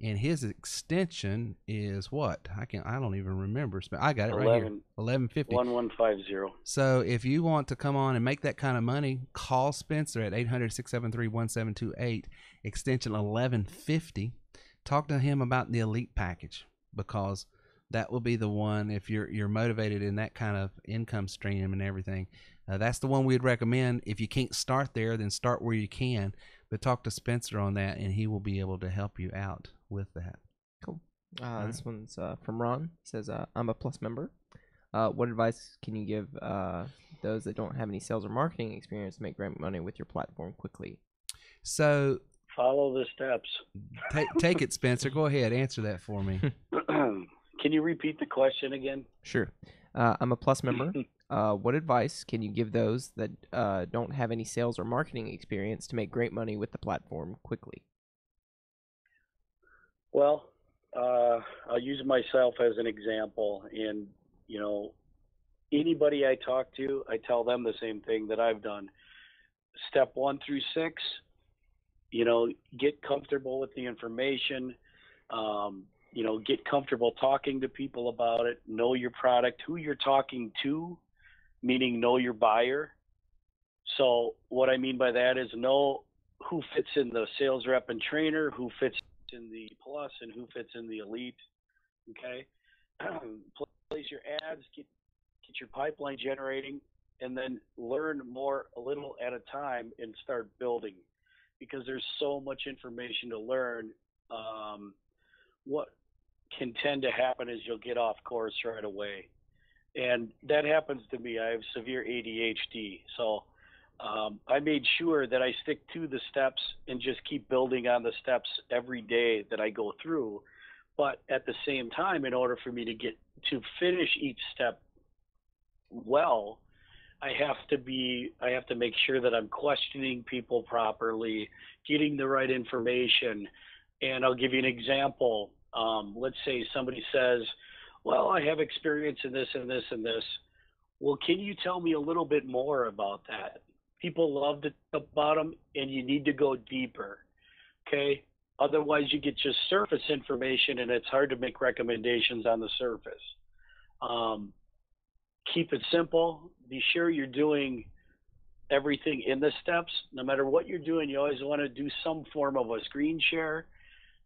And his extension is what? I don't even remember. I got it right here. 1150. 1150. So if you want to come on and make that kind of money, call Spencer at 800-673-1728, extension 1150. Talk to him about the elite package, because that will be the one if you're motivated in that kind of income stream and everything. That's the one we'd recommend. If you can't start there, then start where you can. But talk to Spencer on that, and he will be able to help you out with that. Cool. This one's from Ron. He says, I'm a Plus member. What advice can you give those that don't have any sales or marketing experience to make great money with your platform quickly? So follow the steps. Take it, Spencer. Go ahead. Answer that for me. Can you repeat the question again? Sure. I'm a Plus member. What advice can you give those that don't have any sales or marketing experience to make great money with the platform quickly? Well, I'll use myself as an example. And, anybody I talk to, I tell them the same thing that I've done. Step 1 through 6, get comfortable with the information. Get comfortable talking to people about it. Know your product, who you're talking to, meaning know your buyer. So what I mean by that is know who fits in the sales rep and trainer, who fits in the plus, and who fits in the elite. Okay, place your ads, get your pipeline generating, and then learn more a little at a time and start building, because there's so much information to learn. What can tend to happen is you'll get off course right away. And that happens to me. I have severe ADHD. So I made sure that I stick to the steps and just keep building on the steps every day that I go through. But at the same time, in order for me to finish each step well, I have to make sure that I'm questioning people properly, getting the right information. And I'll give you an example. Let's say somebody says, well, I have experience in this and this and this. Well, can you tell me a little bit more about that? People love to talk about them, and you need to go deeper, okay? Otherwise, you get just surface information, and it's hard to make recommendations on the surface. Keep it simple. Be sure you're doing everything in the steps. No matter what you're doing, you always want to do some form of a screen share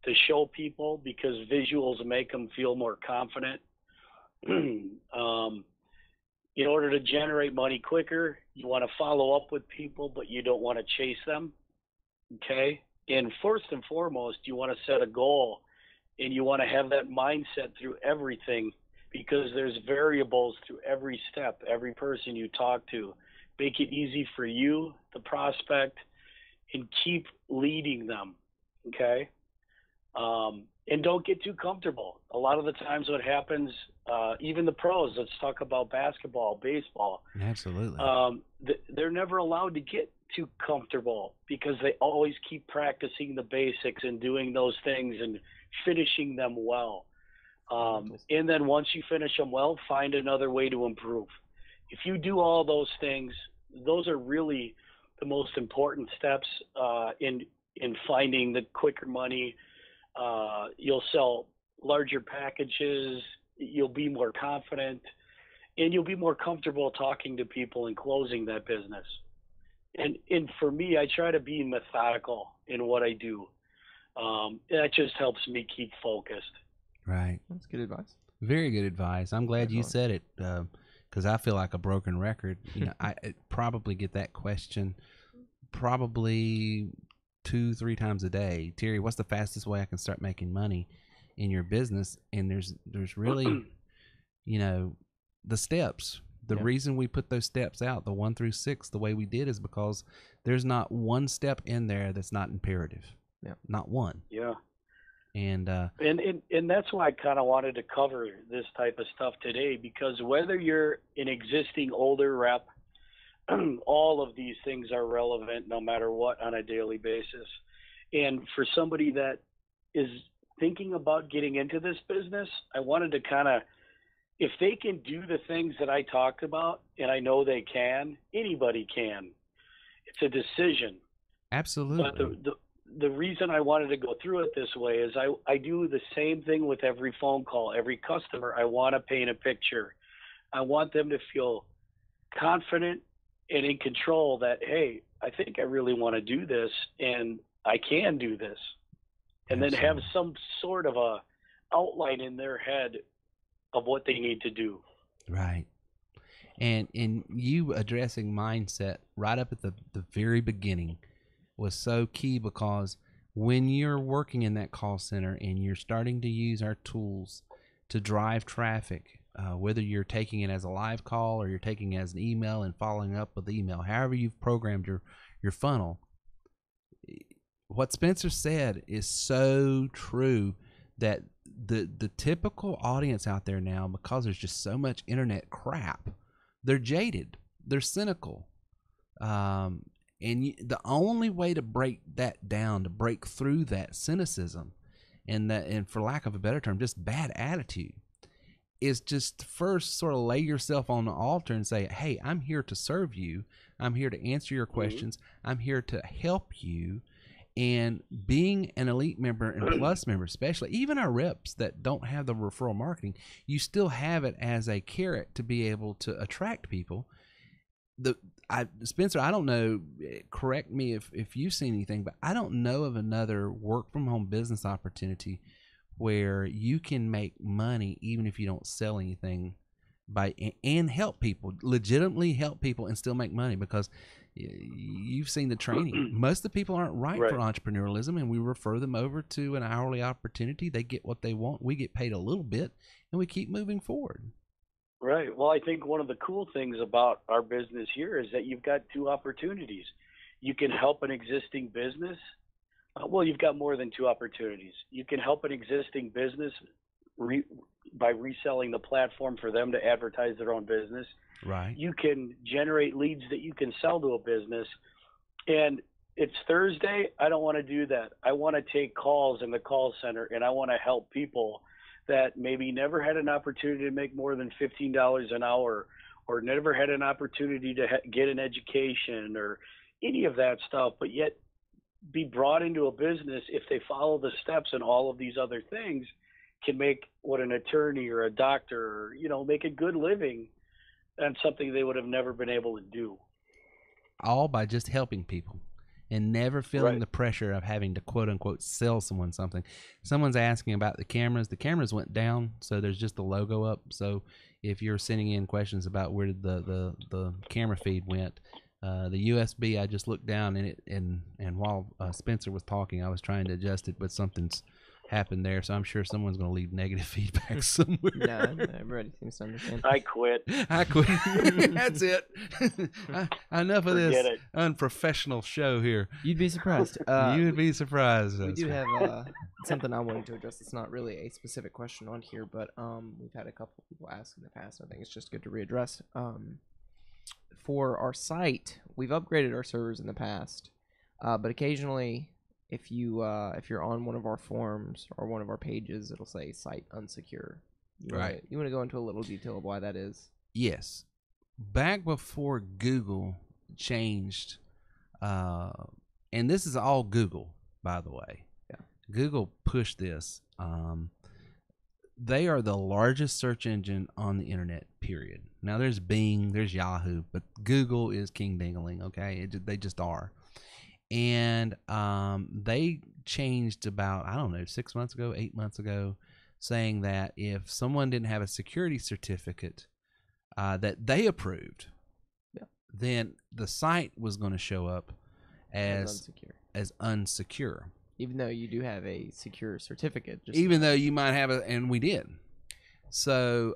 to show people, because visuals make them feel more confident. in order to generate money quicker, you want to follow up with people, but you don't want to chase them. Okay? And first and foremost, you want to set a goal, and you want to have that mindset through everything, because there's variables through every step, every person you talk to. Make it easy for you, the prospect, and keep leading them. Okay? And don't get too comfortable. A lot of the times what happens, even the pros, let's talk about basketball, baseball. Absolutely. They're never allowed to get too comfortable, because they always keep practicing the basics and doing those things and finishing them well. And then once you finish them well, find another way to improve. If you do all those things, those are really the most important steps in finding the quicker money. You'll sell larger packages, you'll be more confident, and you'll be more comfortable talking to people and closing that business. And for me, I try to be methodical in what I do. That just helps me keep focused. Right. That's good advice. Very good advice. I'm glad you said it, because I feel like a broken record. You know, I probably get that question probably 2-3 times a day. Terry, what's the fastest way I can start making money in your business? And there's really, you know, the steps. The reason we put those steps out, the 1 through 6, the way we did, is because there's not one step in there that's not imperative. Yeah. Not one. Yeah. And that's why I kind of wanted to cover this type of stuff today, because whether you're an existing older rep, all of these things are relevant no matter what on a daily basis. And for somebody that is thinking about getting into this business, I wanted to kind of, if they can do the things that I talked about, and I know they can, anybody can. It's a decision. Absolutely. But the reason I wanted to go through it this way is I do the same thing with every phone call, every customer. I want to paint a picture. I want them to feel confident and in control that, hey, I think I really want to do this, and I can do this. And then have some sort of a outline in their head of what they need to do. Right. And you addressing mindset right up at the very beginning was so key, because when you're working in that call center and you're starting to use our tools to drive traffic, whether you're taking it as a live call or you're taking it as an email and following up with email, however you've programmed your funnel, what Spencer said is so true, that the typical audience out there now, because there's just so much internet crap, they're jaded, they're cynical. And the only way to break that down, to break through that cynicism and for lack of a better term, just bad attitude, is just first sort of lay yourself on the altar and say, hey, I'm here to serve you. I'm here to answer your questions. I'm here to help you. And being an elite member and plus member, especially even our reps that don't have the referral marketing, you still have it as a carrot to be able to attract people. Spencer, I don't know, correct me if you've seen anything, but I don't know of another work from home business opportunity where you can make money even if you don't sell anything and help people, legitimately help people and still make money, because you've seen the training. Most of the people aren't right for entrepreneurialism, and we refer them over to an hourly opportunity. They get what they want. We get paid a little bit, and we keep moving forward. Right. Well, I think one of the cool things about our business here is that you've got 2 opportunities. You can help an existing business. Well, you've got more than 2 opportunities. You can help an existing business by reselling the platform for them to advertise their own business. Right. You can generate leads that you can sell to a business. And it's Thursday. I don't want to do that. I want to take calls in the call center, and I want to help people that maybe never had an opportunity to make more than $15 an hour, or never had an opportunity to get an education or any of that stuff, but yet be brought into a business, if they follow the steps and all of these other things, can make what an attorney or a doctor, make a good living on something they would have never been able to do. All by just helping people. and never feeling Right. the pressure of having to quote unquote sell someone something. Someone's asking about the cameras went down, so there's just the logo up. So if you're sending in questions about where the camera feed went, the USB, I just looked down in it, and while Spencer was talking, I was trying to adjust it, but something's happened there, so I'm sure someone's going to leave negative feedback somewhere. No, everybody seems to understand. I quit. I quit. That's it. Enough of Forget this it. unprofessional show here. You'd be surprised. You would be surprised. We do have something I wanted to address. It's not really a specific question on here, but we've had a couple of people ask in the past. I think it's just good to readdress. For our site, we've upgraded our servers in the past, but occasionally, if you're on one of our forums or one of our pages, it'll say site unsecure. Right. You want to go into a little detail of why that is? Yes. Back before Google changed, and this is all Google, by the way. Yeah. Google pushed this. They are the largest search engine on the internet, period. Now, there's Bing, there's Yahoo, but Google is king dingling, okay? They just are. And they changed about, I don't know, 6 months ago, 8 months ago, saying that if someone didn't have a security certificate that they approved, then the site was going to show up as unsecure. Even though you do have a secure certificate. Even though you might have and we did. So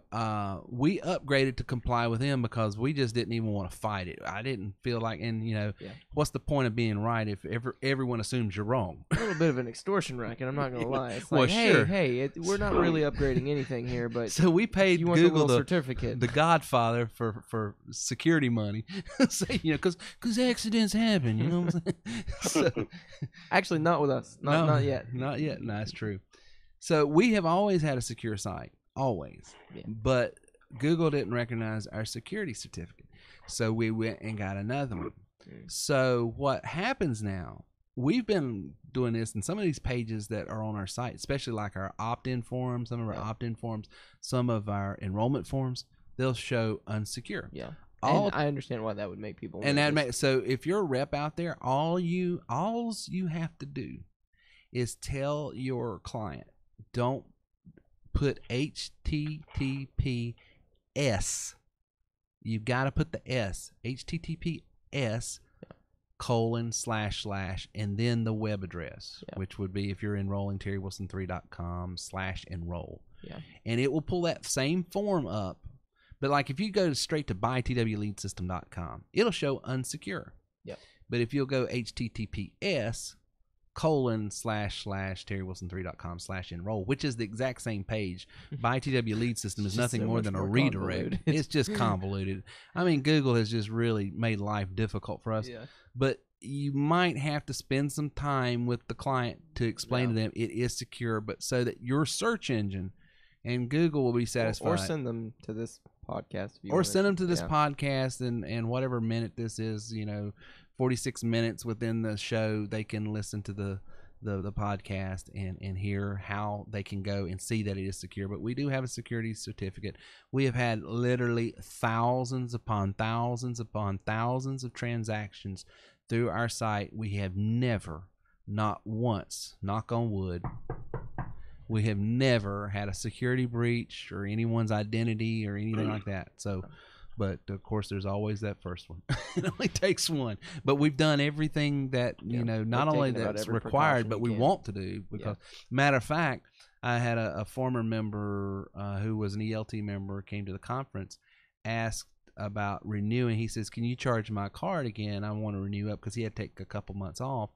we upgraded to comply with them because we just didn't even want to fight it. I didn't feel like, and what's the point of being right if everyone assumes you're wrong? A little bit of an extortion racket, I'm not going to lie. It's like, Well, sure. hey, we're not really upgrading anything here, but so we paid you want Google the certificate, the Godfather for security money. So, because accidents happen, you know what I'm saying? So, actually, not with us. Not yet. Not yet. No, that's true. So we have always had a secure site. Always. Yeah. But Google didn't recognize our security certificate. So we went and got another one. So what happens now, we've been doing this in some of these pages that are on our site, especially like our opt-in forums, some of our opt-in forums, some of our enrollment forms, they'll show unsecure. Yeah. And I understand why that would make people and that makes, so if you're a rep out there, all you have to do is tell your client, don't put HTTPS. You've got to put the S. HTTPS : / and then the web address, which would be if you're enrolling terrywilson3.com/enroll. Yeah. And it will pull that same form up. But like if you go straight to buytwleadsystem.com, it'll show unsecure. Yeah. But if you'll go HTTPS : terrywilson3.com/enroll, which is the exact same page. Buy TW Lead System is nothing more than a redirect. It's just convoluted. I mean, Google has just really made life difficult for us. Yeah. But you might have to spend some time with the client to explain to them it is secure, but so that your search engine and Google will be satisfied. Or send them to this podcast. If you or send them to this podcast, and whatever minute this is, 46 minutes within the show, they can listen to the podcast and hear how they can go and see that it is secure. But we do have a security certificate. We have had literally thousands upon thousands upon thousands of transactions through our site. We have never, not once, knock on wood, we have never had a security breach or anyone's identity or anything like that. So, but of course, there's always that first one. It only takes one. But we've done everything that not only that's required, but we want to do. Because, matter of fact, I had a former member who was an ELT member, came to the conference, asked about renewing. He says, "Can you charge my card again? I want to renew up," because he had to take a couple months off.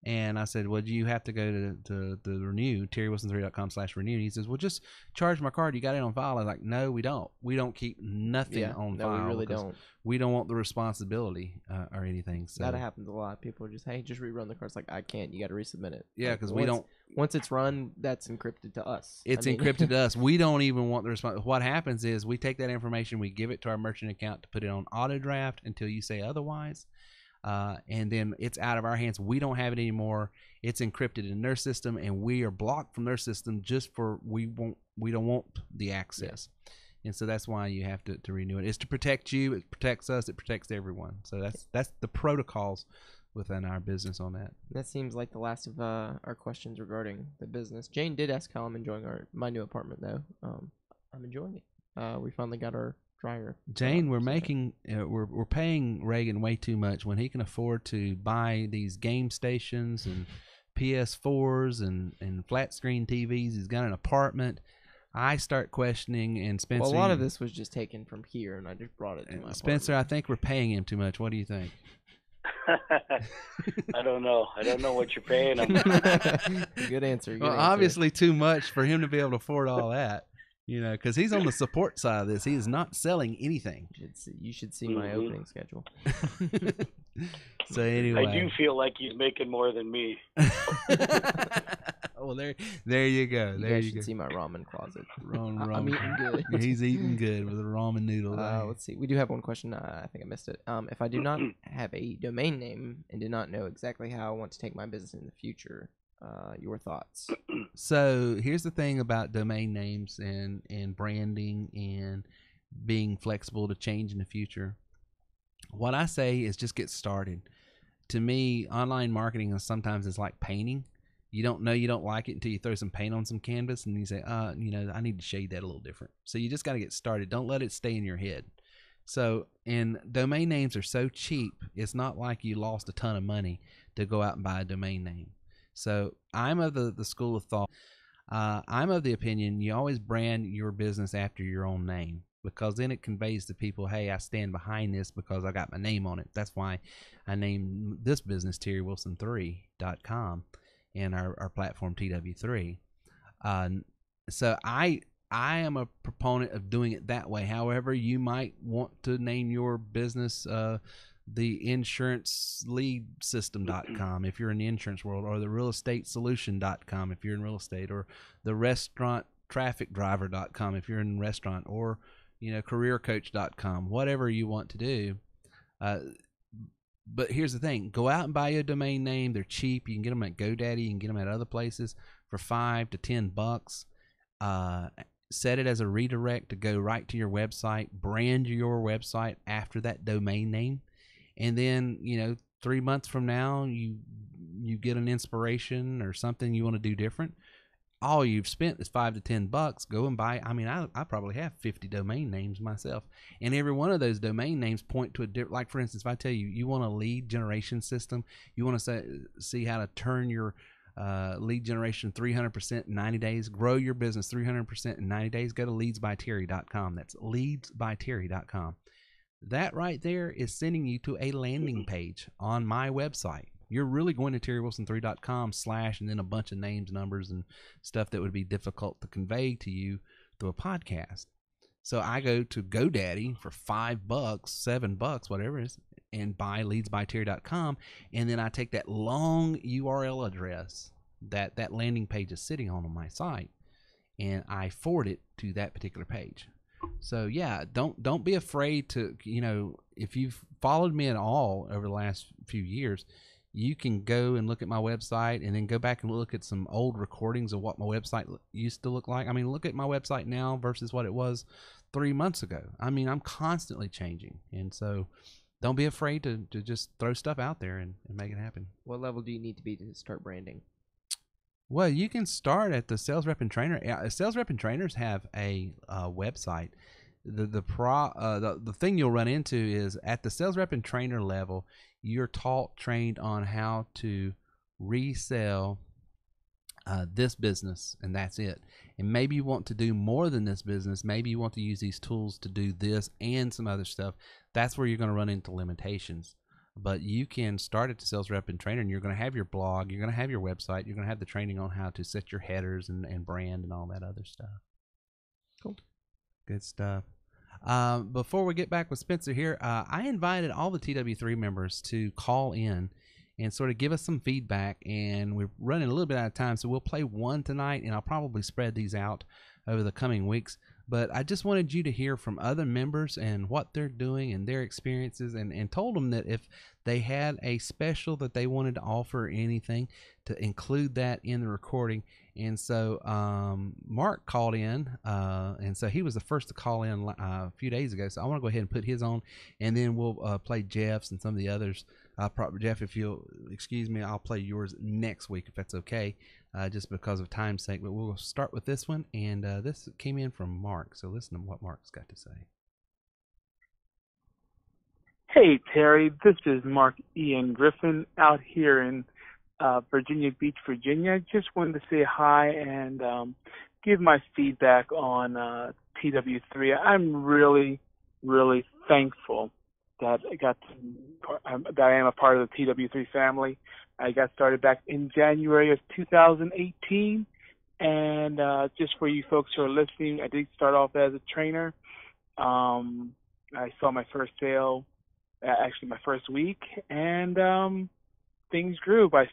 And I said, "Well, do you have to go to renew, terrywilson3.com/renew?" And he says, "Well, just charge my card. You got it on file." I was like, "No, we don't. We don't keep nothing on file. No, we really don't. We don't want the responsibility or anything." So that happens a lot. People are just, "Hey, just rerun the card." It's like, I can't. You got to resubmit it. Yeah, because we don't. Once it's run, that's encrypted to us. It's encrypted to us. We don't even want the response. What happens is we take that information, we give it to our merchant account to put it on auto draft until you say otherwise. And then it's out of our hands. We don't have it anymore. It's encrypted in their system, and we are blocked from their system just for we don't want the access. And so that's why you have to renew it. It's to protect you. It protects us. It protects everyone. So that's the protocols within our business on that. That seems like the last of our questions regarding the business. Jane did ask how I'm enjoying my new apartment, though. I'm enjoying it. We finally got our dryer. Jane, we're paying Reagan way too much when he can afford to buy these game stations and PS4s and flat screen TVs. He's got an apartment. I start questioning, and Spencer. Well, a lot of this was just taken from here, and I just brought it to my Spencer, apartment. I think we're paying him too much. What do you think? I don't know. I don't know what you're paying him. Good answer. Well, obviously too much for him to be able to afford all that. Because he's on the support side of this. He is not selling anything. You should see my opening schedule. So anyway, I do feel like he's making more than me. Well, there you go. You should see my ramen closet. I'm eating good. He's eating good with a ramen noodle. Let's see. We do have one question. I think I missed it. If I do not have a domain name and do not know exactly how I want to take my business in the future, your thoughts? So here's the thing about domain names and branding and being flexible to change in the future. What I say is just get started. To me, online marketing is sometimes like painting. You don't know you don't like it until you throw some paint on some canvas and you say, I need to shade that a little different. So you just got to get started. Don't let it stay in your head. So, and domain names are so cheap, it's not like you lost a ton of money to go out and buy a domain name. So I'm of the school of thought. I'm of the opinion you always brand your business after your own name, because then it conveys to people, hey, I stand behind this because I got my name on it. That's why I named this business TerryWilson3.com and our platform TW3. So I am a proponent of doing it that way. However, you might want to name your business the insuranceleadsystem.com if you're in the insurance world, or the realestatesolution.com if you're in real estate, or the restauranttrafficdriver.com if you're in restaurant, or careercoach.com, whatever you want to do. But here's the thing, go out and buy a domain name. They're cheap. You can get them at GoDaddy, you can get them at other places for $5 to $10. Set it as a redirect to go right to your website. Brand your website after that domain name. And then, 3 months from now, you get an inspiration or something you want to do different. All you've spent is $5 to $10. Go and buy. I probably have 50 domain names myself, and every one of those domain names point to a different. Like, for instance, if I tell you want a lead generation system, you want to see how to turn your lead generation 300% in 90 days, grow your business 300% in 90 days. Go to leadsbyterry.com. That's leadsbyterry.com. That right there is sending you to a landing page on my website. You're really going to terrywilson3.com / and then a bunch of names, numbers, and stuff that would be difficult to convey to you through a podcast. So I go to GoDaddy for $5, $7, whatever it is, and buy leadsbyterry.com, and then I take that long URL address that landing page is sitting on my site, and I forward it to that particular page. So yeah, don't be afraid to, if you've followed me at all over the last few years, you can go and look at my website and then go back and look at some old recordings of what my website used to look like. Look at my website now versus what it was 3 months ago. I'm constantly changing. And so don't be afraid to just throw stuff out there and make it happen. What level do you need to be to start branding? Well, you can start at the Sales Rep and Trainer. Sales Rep and Trainers have a website. The thing you'll run into is at the Sales Rep and Trainer level, you're trained on how to resell this business, and that's it. And maybe you want to do more than this business. Maybe you want to use these tools to do this and some other stuff. That's where you're going to run into limitations. But you can start at the Sales Rep and Trainer, and you're going to have your blog, you're going to have your website, you're going to have the training on how to set your headers and brand and all that other stuff. Cool. Good stuff. Before we get back with Spencer here, I invited all the TW3 members to call in and sort of give us some feedback, and we're running a little bit out of time, so we'll play one tonight, and I'll probably spread these out over the coming weeks. But I just wanted you to hear from other members and what they're doing and their experiences, and told them that if they had a special that they wanted to offer or anything, to include that in the recording. And so Mark called in, and so he was the first to call in a few days ago. So I want to go ahead and put his on, and then we'll play Jeff's and some of the others Jeff, if you'll excuse me, I'll play yours next week if that's okay, just because of time's sake. But we'll start with this one, and this came in from Mark. So listen to what Mark's got to say. Hey, Terry, this is Mark Ian Griffin out here in Virginia Beach, Virginia. Just wanted to say hi and give my feedback on TW3. I'm really, really thankful that I am a part of the TW3 family. I got started back in January of 2018, and just for you folks who are listening, I did start off as a trainer. I saw my first sale, actually my first week, and things grew. By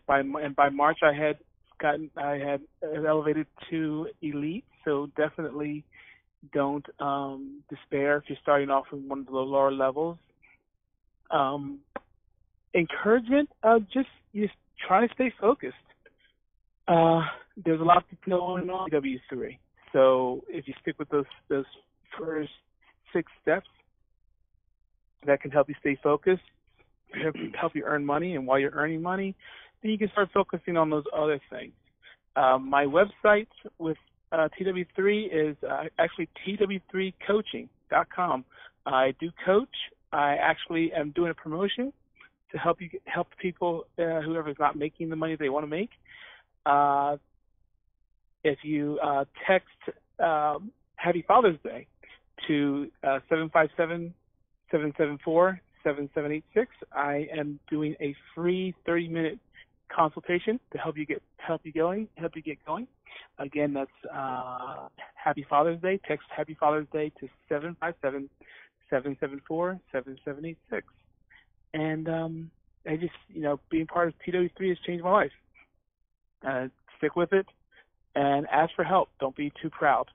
March, I had elevated to elite. So definitely don't despair if you're starting off with one of the lower levels. Encouragement, just try to stay focused. There's a lot going on in W3. So if you stick with those first 6 steps, that can help you stay focused, help you earn money, and while you're earning money, then you can start focusing on those other things. My website with TW3 is actually tw3coaching.com. I do coach. I actually am doing a promotion to help people, whoever's not making the money they want to make. If you text Happy Father's Day to 757-774-7786, I am doing a free 30-minute consultation to help you get going. Again, that's Happy Father's Day. Text Happy Father's Day to 757-774-7786. And I just, being part of TW3 has changed my life. Stick with it and ask for help. Don't be too proud.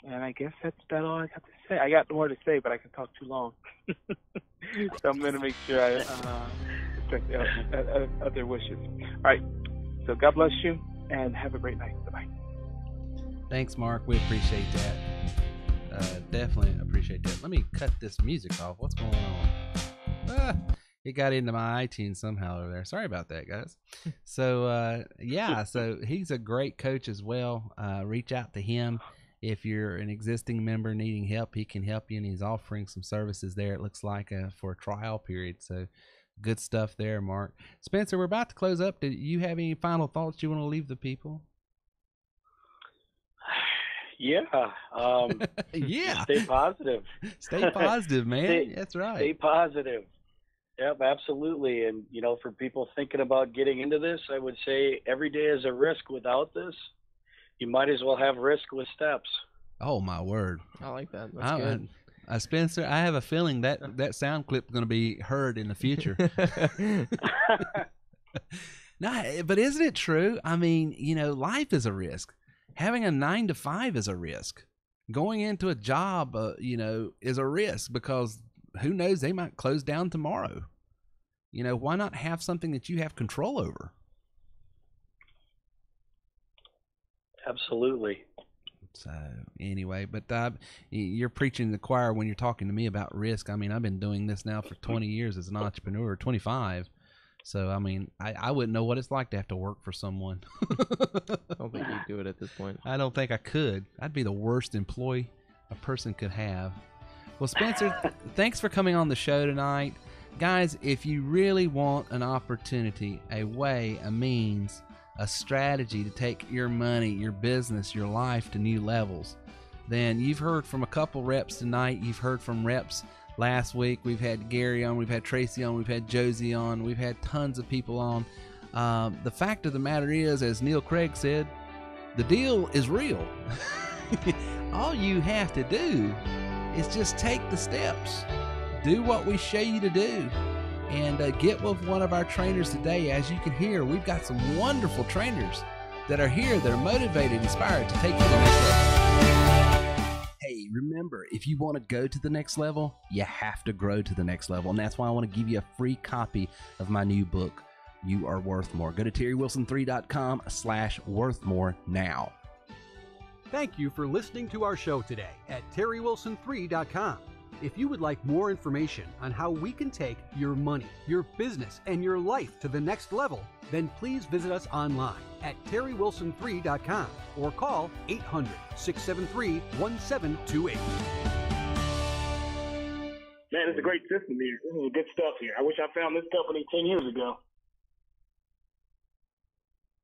And I guess that's about all I got to say. I got more to say, but I can talk too long. So I'm going to make sure I respect other wishes. All right. So God bless you, and have a great night. Bye-bye. Thanks, Mark. We appreciate that. Definitely appreciate that. Let me cut this music off. What's going on? It got into my iTunes somehow over there. Sorry about that, guys. So, so he's a great coach as well. Reach out to him. If you're an existing member needing help, he can help you, and he's offering some services there, it looks like, for a trial period. So good stuff there, Mark. Spencer, we're about to close up. Do you have any final thoughts you want to leave the people? Yeah. Yeah. Stay positive. Stay positive, man. That's right. Stay positive. Yep, absolutely. And, for people thinking about getting into this, I would say every day is a risk. Without this, you might as well have risk with steps. Oh, my word. I like that. That's good. Spencer, I have a feeling that sound clip is going to be heard in the future. No, but isn't it true? I mean, life is a risk. Having a 9-to-5 is a risk. Going into a job, is a risk, because who knows, they might close down tomorrow. Why not have something that you have control over? Absolutely. So anyway, but you're preaching to the choir when you're talking to me about risk. I mean, I've been doing this now for 20 years as an entrepreneur, 25. So, I mean, I wouldn't know what it's like to have to work for someone. I don't think you'd do it at this point. I don't think I could. I'd be the worst employee a person could have. Well, Spencer, thanks for coming on the show tonight. Guys, if you really want an opportunity, a way, a means, a strategy to take your money, your business, your life to new levels, then you've heard from a couple reps tonight. You've heard from reps last week. We've had Gary on, we've had Tracy on, we've had Josie on, we've had tons of people on. The fact of the matter is, as Neil Craig said, the deal is real. All you have to do is just take the steps. Do what we show you to do. And get with one of our trainers today. As you can hear, we've got some wonderful trainers that are here, that are motivated, inspired to take you to the next level. Hey, remember, if you want to go to the next level, you have to grow to the next level. And that's why I want to give you a free copy of my new book, You Are Worth More. Go to TerryWilson3.com/worthmore now. Thank you for listening to our show today at TerryWilson3.com. If you would like more information on how we can take your money, your business, and your life to the next level, then please visit us online at terrywilson3.com or call 800-673-1728. Man, it's a great system here. This is good stuff here. I wish I found this company 10 years ago.